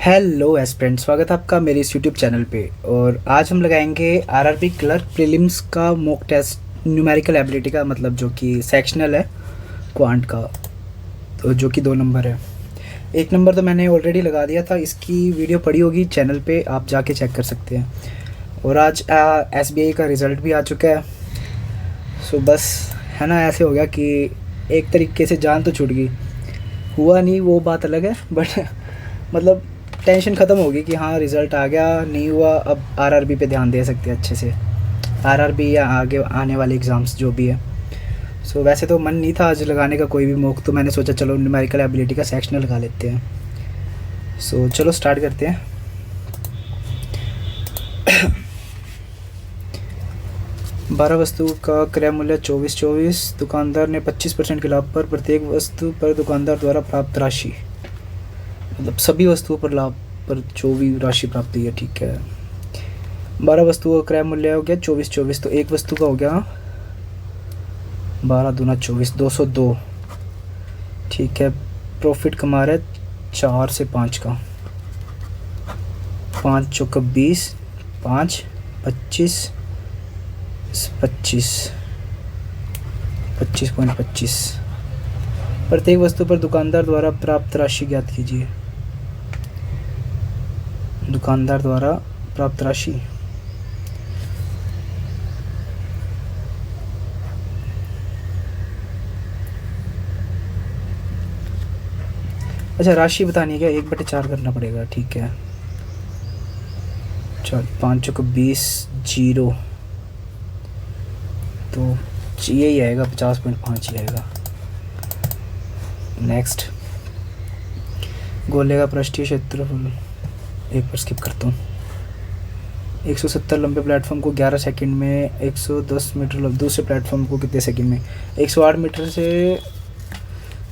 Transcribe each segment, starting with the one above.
Hello aspirant, स्वागत है आपका मेरे इस यूट्यूब चैनल पे। और आज हम लगाएंगे आरआरबी क्लर्क प्रीलिम्स का मॉक टेस्ट न्यूमेरिकल एबिलिटी का, मतलब जो कि सेक्शनल है क्वांट का, तो जो कि 2 नंबर है। 1 नंबर तो मैंने ऑलरेडी लगा दिया था, इसकी वीडियो पड़ी होगी चैनल पे, आप जाके चेक कर सकते हैं। और आज एसबीआई का रिज़ल्ट भी आ चुका है। सो बस है ना, ऐसे हो गया कि एक तरीके से जान तो छूट गई, हुआ नहीं वो बात अलग है, बट मतलब टेंशन ख़त्म होगी कि हाँ रिज़ल्ट आ गया, नहीं हुआ अब आरआरबी पे ध्यान दे सकते हैं अच्छे से, आरआरबी या आगे आने वाले एग्ज़ाम्स जो भी है। सो वैसे तो मन नहीं था आज लगाने का कोई भी मॉक, तो मैंने सोचा चलो न्यूमेरिकल एबिलिटी का सेक्शनल लगा लेते हैं। सो चलो स्टार्ट करते हैं। 12 वस्तु का क्रय मूल्य 24 दुकानदार ने 25% के लाभ पर प्रत्येक वस्तु पर दुकानदार द्वारा प्राप्त राशि, मतलब सभी वस्तुओं पर लाभ पर जो भी राशि प्राप्त हुई है, ठीक है। 12 वस्तुओं का क्रय मूल्य हो गया 24, तो एक वस्तु का हो गया 12 दूना 24, 202, ठीक है। प्रॉफिट कमा रहे 4 से 5 का, 5 चौका 20, 5 25 25 25.25। प्रत्येक वस्तु पर दुकानदार द्वारा प्राप्त राशि ज्ञात कीजिए। दुकानदार द्वारा प्राप्त राशि, अच्छा राशि बतानी है क्या, 1/4 करना पड़ेगा, ठीक है। चल 5 चौका 20, 0, तो यही आएगा, 50.5 ही आएगा। नेक्स्ट, गोले का पृष्ठीय क्षेत्रफल, एक पर स्किप करता हूँ। 170 लंबे प्लेटफॉर्म को 11 सेकंड में, 110 मीटर दूसरे प्लेटफॉर्म को कितने सेकंड में, 108 मीटर से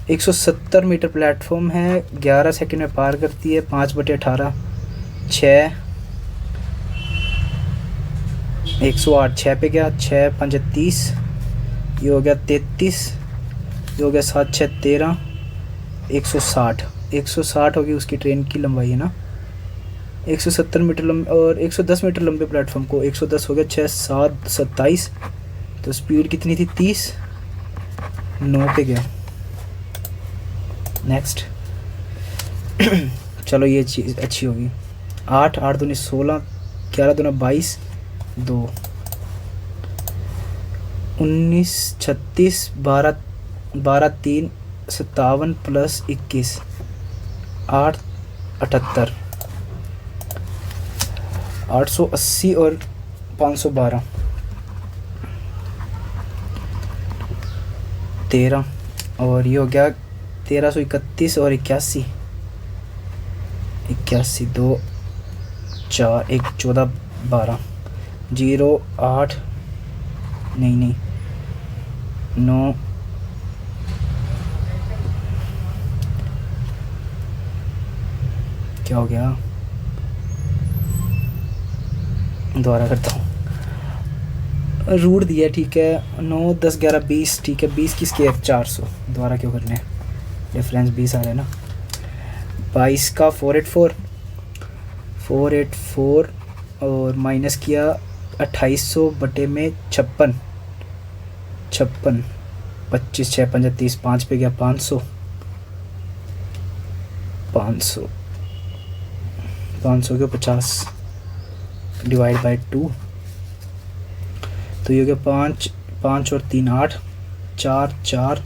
170 मीटर प्लेटफॉर्म है, 11 सेकंड में पार करती है। 5/18 6, 108 6 पे गया, 6 5 30, ये हो गया 33, ये हो गया 7 6 13, 160 होगी उसकी ट्रेन की लंबाई, है ना। 170 मीटर लंबे और 110 मीटर लंबे प्लेटफॉर्म को 110 हो गया, 6 7 27, तो स्पीड कितनी थी 30, 9 पे गया। नेक्स्ट चलो ये चीज़ अच्छी होगी। 8 8 दूनी 16, 11 दूना 22, 2 19 36, 12 12 3 57 प्लस 21, 8 78, 880 और 512, 13, और ये हो गया 1331 और 81 2 4 1 14 12, 0 8 नहीं 9, क्या हो गया, दोबारा करता हूँ, रूट दिया, ठीक है। 9 10 11 20, ठीक है। 20 की स्केयर 400, दोबारा क्यों करने, रेफरेंस 20 आ रहा है ना। 22 का 484 और माइनस किया 2800 बटे में 56, 25 6 5 30, 5 पे गया 500 के 50 डिवाइड बाय 2, तो ये हो गया 5 5 और 3 8, 4 4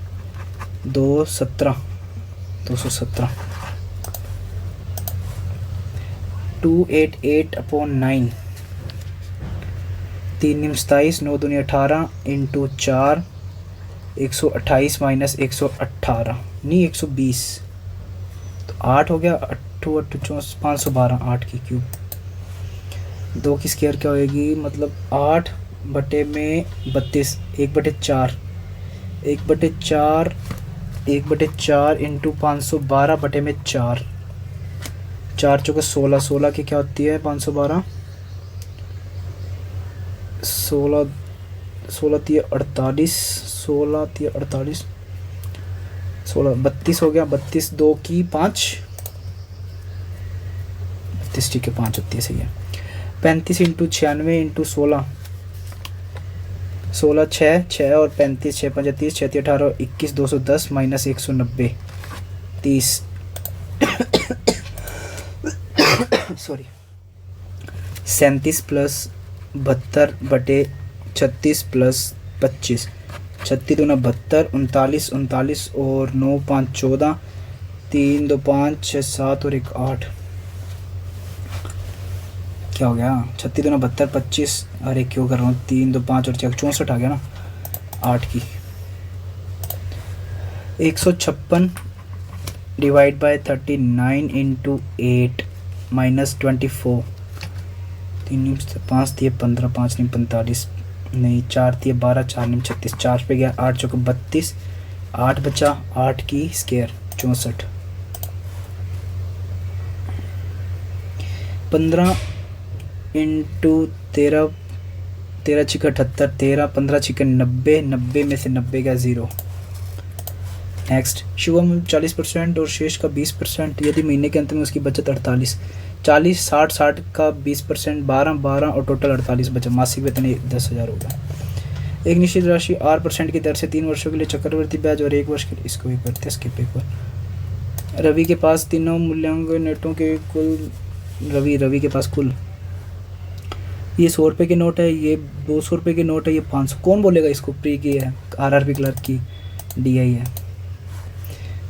2 17, 217, 288/9, 3 निम 27, 9 दूनी 18 इंटू 4, 128 माइनस 118 नहीं 120, तो 8 हो गया, 8 8 512, 8 की क्यूब। 2 की स्केयर क्या होएगी, मतलब 8 बटे में 32, 1/4 इंटू 512 बटे में 4, 4 चौके 16, 16 की क्या होती है 512, 16 16 3 48, 16 3 48, 16 32 हो गया, 32 2 की 5, 36 ठीक है, 5 होती है, सही है। 35 इंटू 96 इंटू 16, 16 6 6 और 35 6 5 30 6 18 21 210 माइनस 190 30 सॉरी 37 प्लस 72 बटे 36 प्लस 25, 36 दूना 72, 39 39 और 9 5 14, 3 2 5 6 7 और 1 8, क्या हो गया? 36 दूना 72 25, अरे क्यों कर रहा हूँ, 3 2 5 और 6 64 आ गया ना 8 की। 156 डिवाइड बाय 39 इंटू 8 माइनस 24, 3 5 दिए 15, 5 नहीं 45 नहीं, 4 दिए 12, 4 नहीं 36, 4 पे गया 8 चौके 32, 8 बचा, 8 की स्क्वायर 64, 15 इंटू 13, 13 छिक 78, 13 15 छिक 90, 90 में से 90 का 0। नेक्स्ट, शुभम 40% और शेष का 20%, यदि महीने के अंत में उसकी बचत 48, 40 60 60 का 20%, 12 12 और टोटल 48 बचा, मासिक वेतन 10,000 होगा। एक निश्चित राशि 8% की दर से 3 वर्षों के लिए चक्रवृद्धि ब्याज और 1 वर्ष के लिए, इसको भी करते हैं स्किप एक बार। रवि के पास तीनों मूल्यांकन नेटों के कुल, रवि के पास कुल, ये 100 रुपये के नोट है, ये 200 रुपये के नोट है, ये 500, कौन बोलेगा इसको? प्री की है, आरआरबी क्लर्क की डीआई है।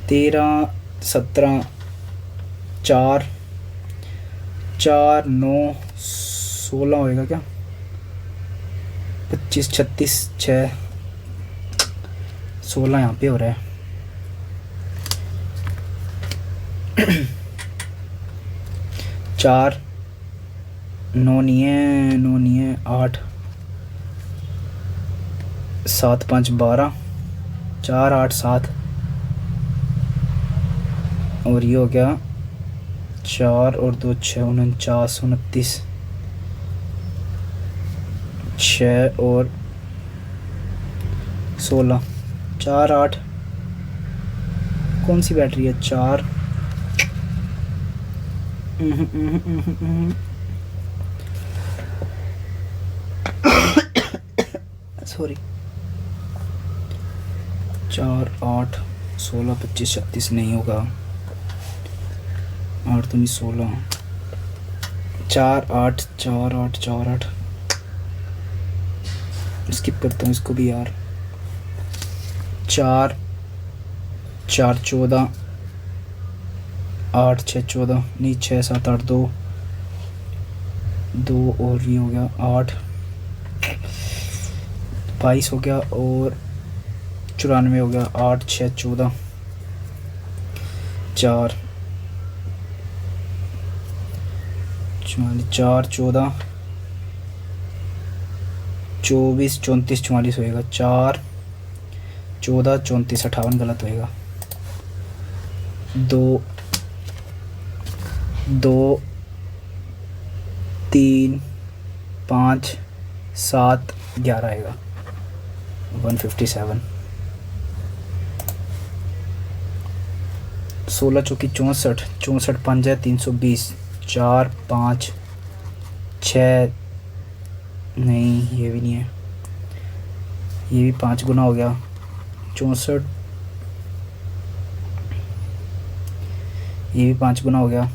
13 17 4 4 9 16 होएगा क्या? 25 36 6 16 यहाँ पे हो रहा है। चार 9 नहीं है, 9 नहीं है, 8 7 5 12, 4 8 7 और ये हो गया 4 और 2 6 49 29, 6 और 16, 4 8, कौन सी बैटरी है? 4 सॉरी 4 8 16 25 36 नहीं होगा, 8 तो नहीं 16, 4 8 4 8 4 8, स्किप करता हूँ इसको भी यार। 4 4 14, 8 6 14 नहीं 6 7 8 2 2 और ये हो गया 8 22 हो गया और 94 हो गया, 8 6 14 4 4 14 24 34 44 होएगा, 4 14 34 58 गलत होएगा, 2 2 3 5 7 11 आएगा, 157। 16 चौकी 64, 64 5 है 320, 4 5 6 नहीं, ये भी नहीं है, ये भी 5 गुना हो गया, 64, ये भी 5 गुना हो गया,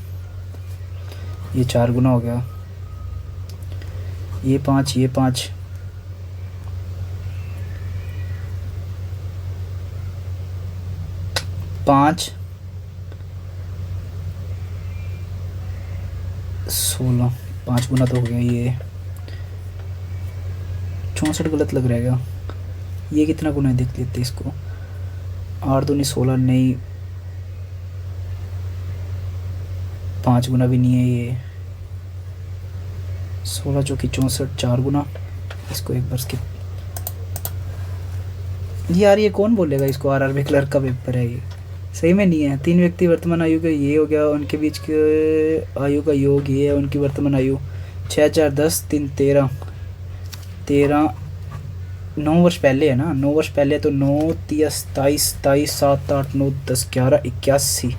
ये 4 गुना हो गया, ये 5 ये 5, पाँच 16, 5 गुना तो हो गया, ये 64 गलत लग रहेगा, ये कितना गुना है देख लेते इसको, 8 दूनी 16 नहीं, 5 गुना भी नहीं है, ये 16 चौकी 64 4 गुना, इसको एक बार स्किप। यार ये कौन बोलेगा इसको, आरआरबी क्लर्क का पेपर है ये, सही में नहीं है। 3 व्यक्ति वर्तमान आयु का ये हो गया, उनके बीच के आयु का योग ये है, उनकी वर्तमान आयु 6 4 10 3 13 13 9 वर्ष पहले है ना, 9 वर्ष पहले तो 9 30 27 27 7 8 9 10 11 81,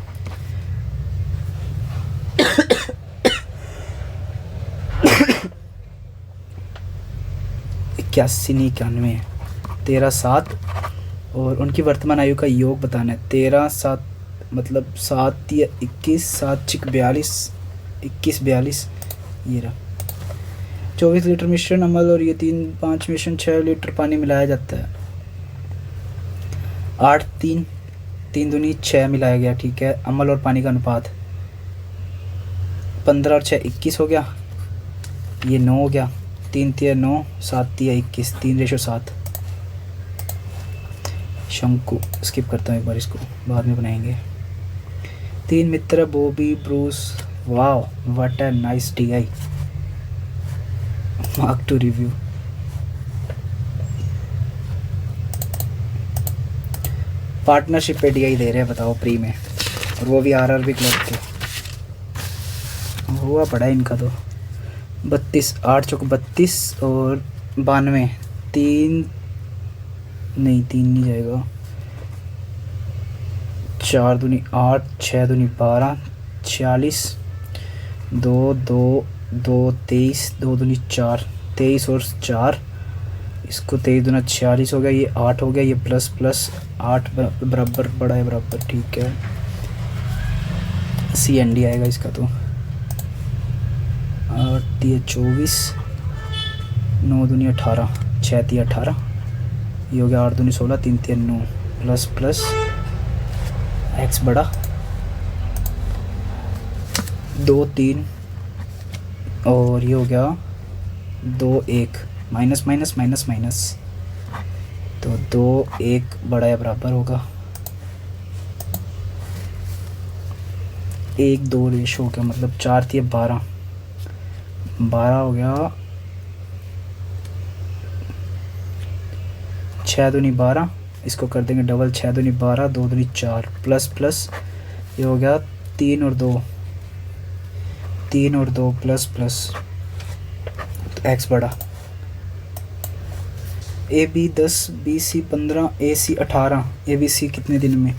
81 नहीं 91, 13 7, और उनकी वर्तमान आयु का योग बताना है। 13 7 मतलब 7 या 21, 7 6 42, 21 42 ये रहा। 24 लीटर मिश्रण अमल और ये 5 मिश्रण 6 लीटर पानी मिलाया जाता है। 8 3 3 दूनी 6 मिलाया गया, ठीक है। अमल और पानी का अनुपात 15 और 6 21 हो गया, ये 9 हो गया। 3 3 9, 7 3 21, 3:7। शंकु स्किप करता हूँ एक बार, इसको बाद में बनाएंगे। 3 मित्र बॉबी ब्रूस, वाह what a nice DI, mark to review. Partnership पे DI दे रहे हैं, बताओ प्री में, और वो भी RRB क्लब के। हुआ पड़ा इनका तो 32, 8 चौक 32 और 92, 3 नहीं 3 नहीं जाएगा, 4 दूनी 8, 6 दूनी 12, 46, 2 2 2 23, 2 दूनी 4, 23 और 4, इसको 23 दूना 46 हो गया, ये 8 हो गया, ये प्लस प्लस 8 बराबर बड़ा है बराबर, ठीक है। CND आएगा इसका तो। 8 3 24, 9 दूनी 18, 6 3 18, ये हो गया 8 दूनी 16, 3 3 9, प्लस प्लस x बड़ा 2 3, और ये हो गया 2 1, माइनस माइनस माइनस माइनस, तो 2 1 बड़ा या बराबर होगा 1 2 रेशो हो गया, मतलब 4 3 12, 12 हो गया, 6 दूनी 12, इसको कर देंगे डबल, 6 दूनी 12, 2 दूनी 4, प्लस प्लस ये हो गया 3 और 2, 3 और 2 प्लस प्लस, तो x बड़ा। AB 10, BC 15, AC 18, ABC कितने दिन में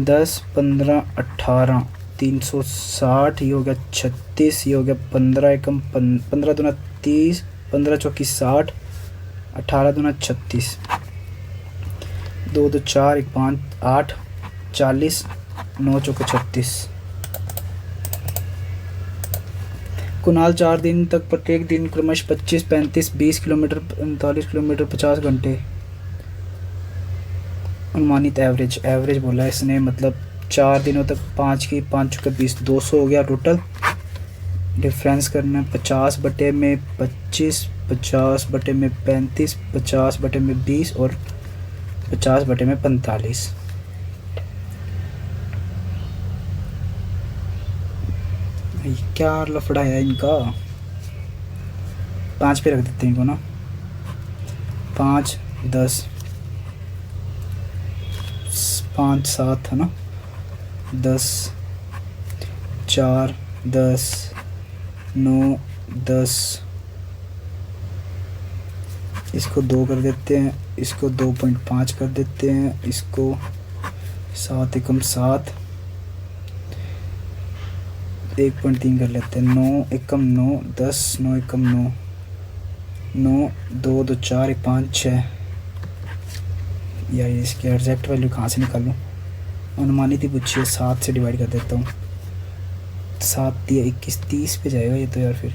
10 15 18, 360, ये हो गया 36, ये हो गया 15 एकम 15 दूना 30, 15 चौकी 60, 18 दूना 36, 2 2 4 1 5 8, 40, 9 चौके 36। कुणाल 4 दिन तक प्रत्येक दिन क्रमश 25 35 20 किलोमीटर 39 किलोमीटर 50 घंटे अनुमानित एवरेज बोला है इसने, मतलब 4 दिनों तक 5 की 5 चौके 20, 200 हो गया टोटल। डिफरेंस करना 50 बटे में 25, 50 बटे में 35, 50 बटे में 20 और 50 बटे में 45। क्या लफड़ा है इनका। 5 पे रख देते हैं इनको ना, 5 10 5 7 है ना, 10 4 10 9 10, इसको 2 कर देते हैं, इसको 2.5 कर देते हैं, इसको 7 एकम 7, 1.3 कर लेते हैं, 9 एकम 9 10, 9 एकम 9 9 2 2 4 1 5 6। यार इसकी एग्जैक्ट वैल्यू कहाँ से निकालूँ, अनुमानित ही पूछी है, 7 से डिवाइड कर देता हूँ, 7 या 21 30 पे जाएगा ये तो यार, फिर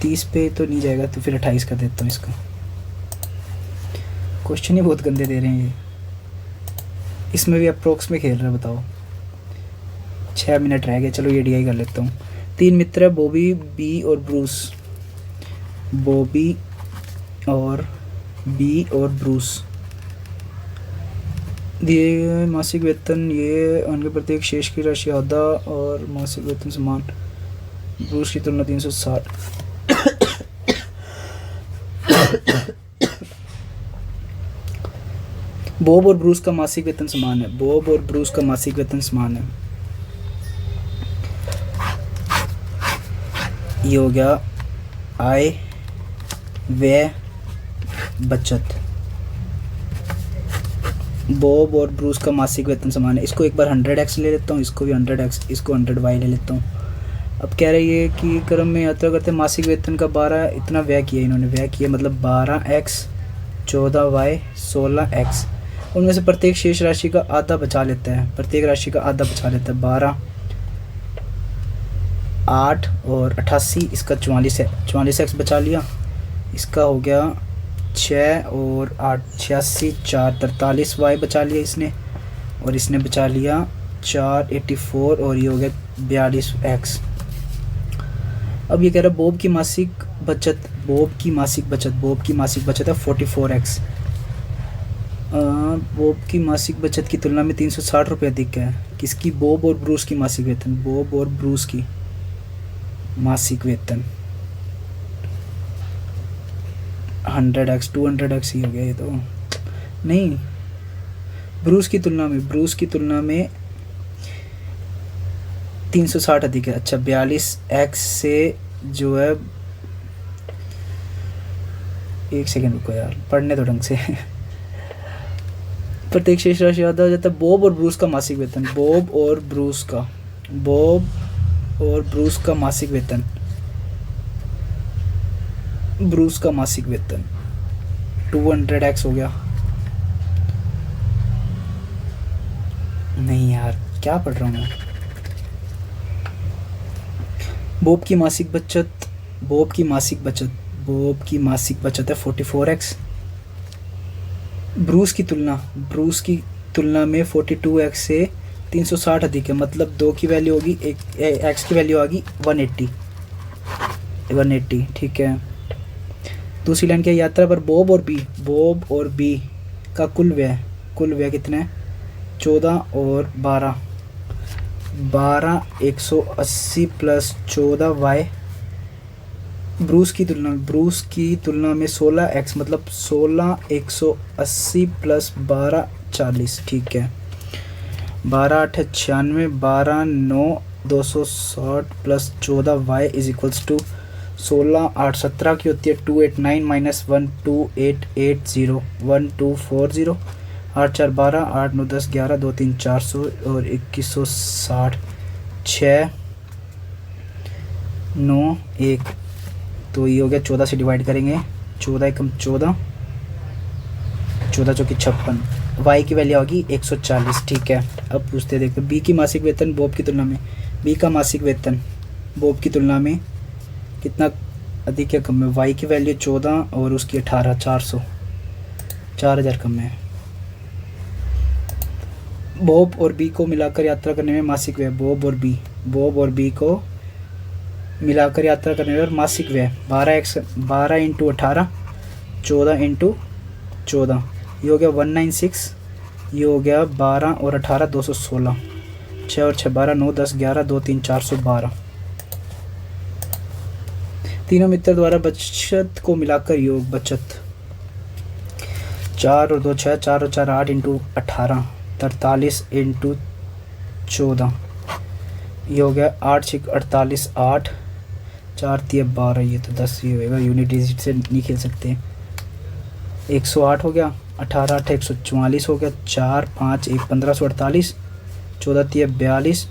30 पे तो नहीं जाएगा, तो फिर 28 कर देता हूँ इसका। क्वेश्चन ही बहुत गंदे दे रहे हैं ये, इसमें भी अप्रोक्स में खेल रहा है, बताओ। 6 मिनट रह गए, चलो ये DI कर लेता हूँ। 3 मित्र बॉबी बी और ब्रूस, बॉबी और बी और ब्रूस दिए मासिक वेतन, ये उनके प्रत्येक शेष की राशि आधा और मासिक वेतन समान। ब्रूस की तुलना 360। बॉब और ब्रूस का मासिक वेतन समान है, बॉब और ब्रूस का मासिक वेतन समान है। ये हो गया आय व्यय बचत। बॉब और ब्रूस का मासिक वेतन समान है, इसको एक बार 100x ले लेता हूँ, इसको भी 100x, इसको 100y ले लेता हूँ। अब कह रही है कि क्रम में यात्रा करते मासिक वेतन का 12 इतना व्यय किया इन्होंने, व्यय किया मतलब 12x 14y 16x, उनमें से प्रत्येक शेष राशि का आधा बचा लेता है, प्रत्येक राशि का आधा बचा लेता है। 12 8 और 88, इसका 44 है, 44x बचा लिया। इसका हो गया 6 और 8 86, 4 43y बचा लिया इसने, और इसने बचा लिया 4 84, और ये हो गया 42x। अब ये कह रहा है बॉब की मासिक बचत, बॉब की मासिक बचत है 44x। बॉब की मासिक बचत की तुलना में 360 रुपये अधिक है। किसकी? बॉब और ब्रूस की मासिक वेतन, बॉब और ब्रूस की मासिक वेतन 100x 200x ही हो गया ये तो नहीं। ब्रूस की तुलना में 360 अधिक है। अच्छा 42x से जो है, एक सेकेंड रुको यार, पढ़ने दो ढंग से। प्रत्येक शेष राशि आधा हो जाता है। बॉब और ब्रूस का मासिक वेतन, बॉब और ब्रूस का मासिक वेतन, ब्रूस का मासिक वेतन 200x हो गया। नहीं यार क्या पढ़ रहा हूँ मैं। बॉब की मासिक बचत है 44x। ब्रूस की तुलना में 42x से 360 अधिक है, मतलब 2 की वैल्यू होगी, x की वैल्यू होगी 180। ठीक है। दूसरी लाइन क्या? यात्रा पर बॉब और बी का कुल व्यय कितना है? 14 और 12 180 प्लस 14y। ब्रूस की तुलना में 16x, मतलब 16 180 प्लस 12 40। ठीक है। 12 8 96, 12 9 260 plus 14y is equals to 16 8 17 की होती है 289 माइनस 12880 1240। 8 4 12, 8 9 10 11 2 3 400 और 2160 6 9 1। तो ये हो गया 14 से डिवाइड करेंगे, 14 एकम 14 चौकी 56, वाई की वैल्यू होगी 140। ठीक है। अब पूछते देखते बी की मासिक वेतन बॉब की तुलना में, बी का मासिक वेतन बॉब की तुलना में कितना अधिक है कम है? वाई की वैल्यू 14 और उसकी 18 400, 4000 कम है। बॉब और बी को मिलाकर यात्रा करने में मासिक व्यय, बॉब और बी को मिलाकर यात्रा करने में मासिक व्यय 12 इंटू 18 14 इंटू 14, ये हो गया 196। ये हो गया 12 और 18 216, 6 और 6 12 9 10 11 2 3 412। तीनों मित्र द्वारा बचत को मिलाकर योग बचत 4 और 2 6, 4 और 4 8 इंटू 18 43 इंटू 14, ये हो गया 8 6 48 8 4 3 12, ये तो 10 ही होएगा, यूनिट डिजिट से नहीं खेल सकते। 108 हो गया, 18 8 144 हो गया, 4 5 1 1548, 14 3 42,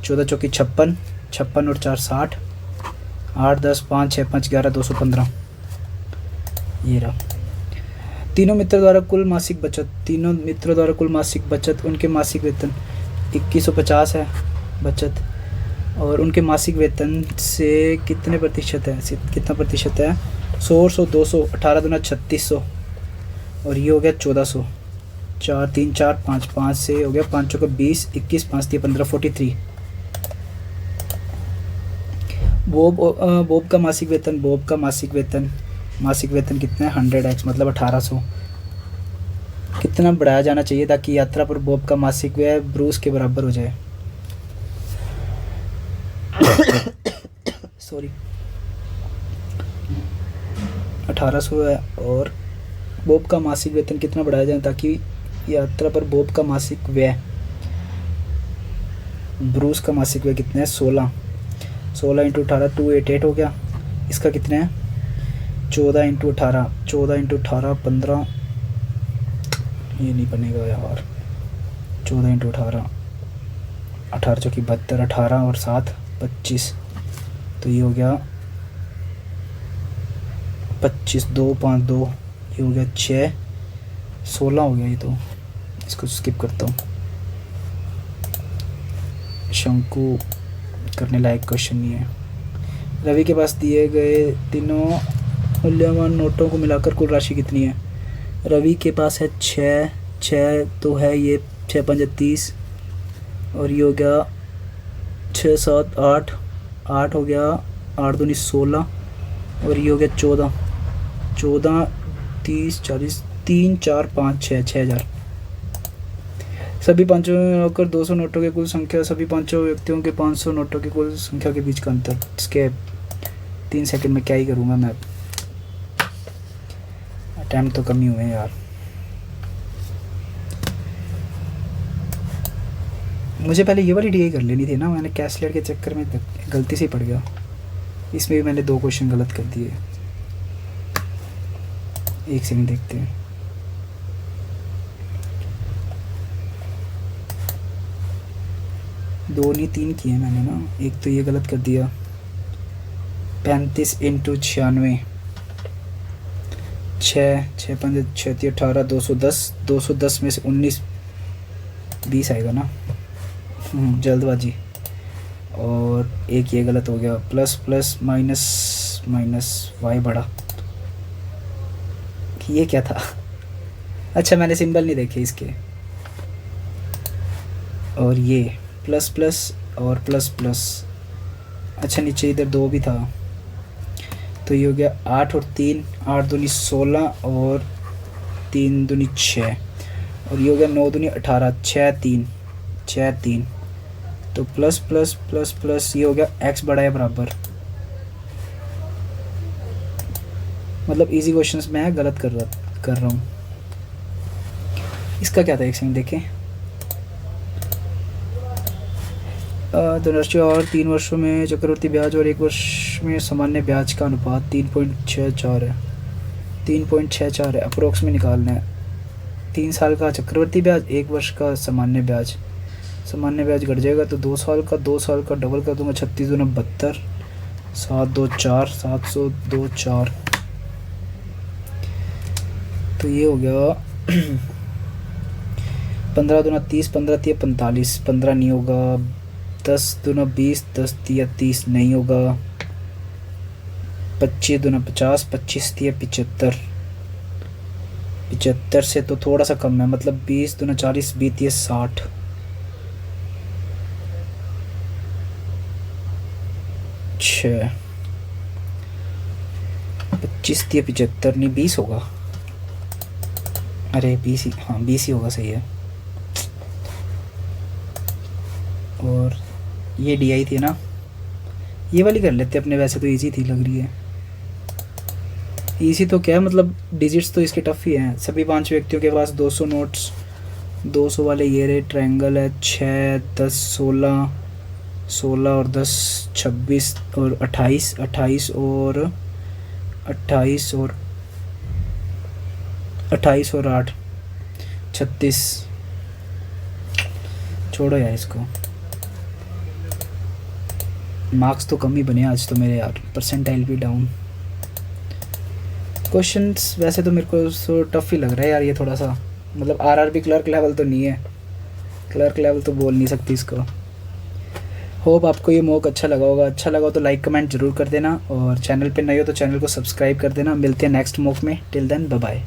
14 चौकी 56, 56 और 4 60, 8 10 5 6 5 11 215। ये रहा तीनों मित्रों द्वारा कुल मासिक बचत, उनके मासिक वेतन 2150 है बचत, और उनके मासिक वेतन से कितना प्रतिशत है 100 200 18 दूना 3600, और ये हो गया 1400। 4 3 4 5 5 से हो गया 5 चौका 20 21 5 3 15 43। बॉब का मासिक वेतन कितना है 100x, मतलब 1800। कितना बढ़ाया जाना चाहिए ताकि यात्रा पर बॉब का मासिक व्यय ब्रूस के बराबर हो जाए? सॉरी 1800 है, और बॉब का मासिक वेतन कितना बढ़ाया जाए ताकि यात्रा पर बॉब का मासिक व्यय ब्रूस का मासिक व्यय कितना है 16 इंटू 18 288 हो गया। इसका कितना है 14 इंटू 18 15, ये नहीं बनेगा यार। 14 इंटू 18 चौकी 72, 18 और 7 25, तो ये हो गया 25, 2, 5, 2, ये हो गया 6, 16 हो गया ये तो, इसको स्किप करता हूँ। शंकु करने लायक क्वेश्चन नहीं है। रवि के पास दिए गए तीनों मूल्यवान नोटों को मिलाकर कुल राशि कितनी है? रवि के पास है 6, 6 तो है ये, 6 5 30, और ये हो गया 6 7 8, 8 हो गया, 8 दूनी 16, और ये हो गया 14, 14 30 40, 3 4 5 6, 6000। सभी पाँचों होकर 200 नोटों की कुल संख्या, सभी पाँचों व्यक्तियों के 500 नोटों की कुल संख्या के बीच का अंतर। इसके 3 सेकंड में क्या ही करूँगा मैं, टाइम तो कम ही हुए हैं यार। मुझे पहले ये वाली डी कर लेनी थी ना, मैंने कैसलेट के चक्कर में गलती से पड़ गया। इसमें भी मैंने 2 क्वेश्चन गलत कर दिए। एक से नहीं देखते हैं। दो नहीं 3 किए मैंने ना, एक तो ये गलत कर दिया। 35 × 96, 6 6 5 6 18, 210, 210 में से 19 20 आएगा ना, जल्दबाजी। और एक ये गलत हो गया, plus plus minus minus Y बढ़ा, ये क्या था? अच्छा मैंने सिंबल नहीं देखे इसके। और ये प्लस प्लस और प्लस प्लस, अच्छा नीचे इधर 2 भी था, तो ये हो गया 8 और 3, 8 दूनी 16 और 3 दूनी 6, और ये हो गया 9 दूनी 18, 6 3, 6 3, तो प्लस प्लस प्लस प्लस, ये हो गया x बड़ा है बराबर। मतलब इजी क्वेश्चंस मैं गलत कर रहा हूँ। इसका क्या था, एक सेकंड देखें। धनराशि और 3 वर्षों में चक्रवर्ती ब्याज और 1 वर्ष में सामान्य ब्याज का अनुपात 3.64 है। 3.64 है, अप्रोक्स में निकालना है। 3 साल का चक्रवर्ती ब्याज, 1 वर्ष का सामान्य ब्याज। सामान्य ब्याज घट जाएगा तो 2 साल का, 2 साल का डबल कर दूंगा, 36 दूना 72, 7 2 4, 702 4, तो ये हो गया 15 दूना 30, 15 3 45, 15 नहीं होगा, 10 दूना 20, 10 3 30 नहीं होगा, 25 दूना 50, 25 3 75, 75 से तो थोड़ा सा कम है, मतलब 20 दूना 40, 20 3 60, 6, 25 3 75 नहीं 20 होगा, अरे 20 ही, हाँ 20 ही होगा, सही है। और ये डी आई थी ना, ये वाली कर लेते अपने, वैसे तो इजी थी लग रही है। इजी तो क्या है, मतलब डिजिट्स तो इसके टफ ही हैं। सभी 5 व्यक्तियों के पास 200 नोट्स, 200 वाले ये रहे, ट्रायंगल है, 6 10 16, 16 और 10 26 और 28, 28 और 28 और 28 और 8 36, छोड़ो यार इसको, मार्क्स तो कम ही बने आज तो मेरे यार, परसेंटाइल भी डाउन। क्वेश्चंस वैसे तो मेरे को सो टफ ही लग रहा है यार ये थोड़ा सा, मतलब आरआरबी क्लर्क लेवल तो नहीं है, क्लर्क लेवल तो बोल नहीं सकती इसको। होप आपको ये मॉक अच्छा लगा होगा। अच्छा लगा हो तो लाइक कमेंट जरूर कर देना, और चैनल पे नए हो तो चैनल को सब्सक्राइब कर देना। मिलते हैं नेक्स्ट मॉक में, टिल देन बाय बाय।